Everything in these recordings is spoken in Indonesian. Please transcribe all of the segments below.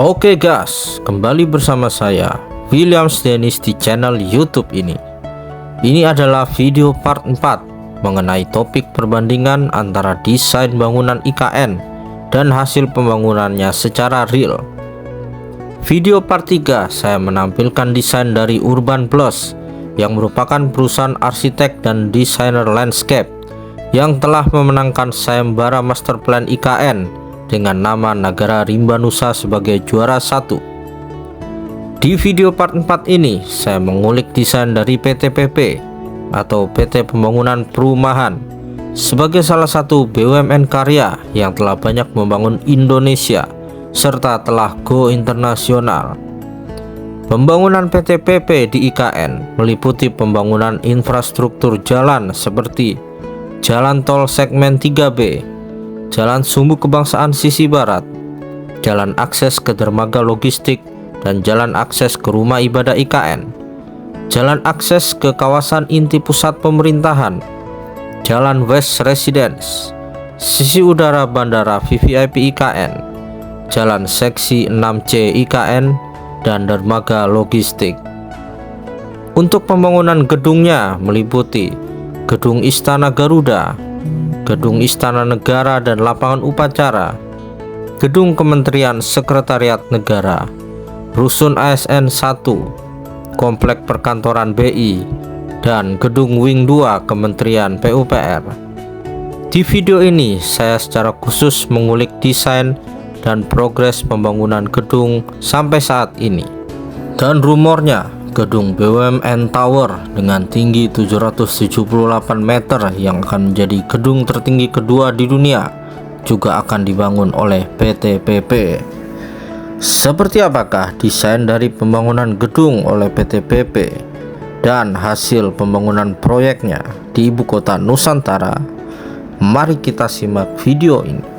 Oke guys, kembali bersama saya Williams Dennis di channel YouTube ini. Ini adalah video part 4 mengenai topik perbandingan antara desain bangunan IKN dan hasil pembangunannya secara real. Video part 3 saya menampilkan desain dari Urban Plus yang merupakan perusahaan arsitek dan desainer landscape yang telah memenangkan sayembara master plan IKN dengan nama Negara Rimba Nusa sebagai juara 1. Di video part 4 ini saya mengulik desain dari PT PP atau PT Pembangunan Perumahan sebagai salah satu BUMN karya yang telah banyak membangun Indonesia serta telah go internasional. Pembangunan PT PP di IKN meliputi pembangunan infrastruktur jalan seperti jalan tol segmen 3B, Jalan Sumbu Kebangsaan sisi barat, jalan akses ke dermaga logistik dan jalan akses ke rumah ibadah IKN, jalan akses ke kawasan inti pusat pemerintahan, jalan West Residence, sisi udara bandara VVIP IKN, jalan seksi 6C IKN, dan dermaga logistik. Untuk pembangunan gedungnya meliputi Gedung Istana Garuda, Gedung Istana Negara dan Lapangan Upacara, Gedung Kementerian Sekretariat Negara, Rusun ASN 1, Komplek Perkantoran BI, dan Gedung Wing 2 Kementerian PUPR. Di video ini saya secara khusus mengulik desain dan progres pembangunan gedung sampai saat ini. Dan rumornya gedung BUMN Tower dengan tinggi 778 meter yang akan menjadi gedung tertinggi kedua di dunia juga akan dibangun oleh PT PP. Seperti apakah desain dari pembangunan gedung oleh PT PP dan hasil pembangunan proyeknya di ibu kota Nusantara? Mari kita simak video ini.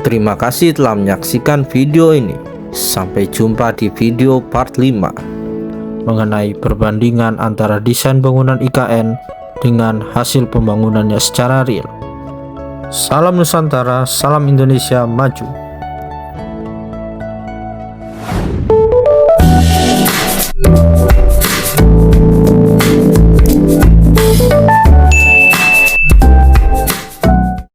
Terima kasih telah menyaksikan video ini. Sampai jumpa di video part 5 mengenai perbandingan antara desain bangunan IKN dengan hasil pembangunannya secara real. Salam Nusantara, salam Indonesia maju.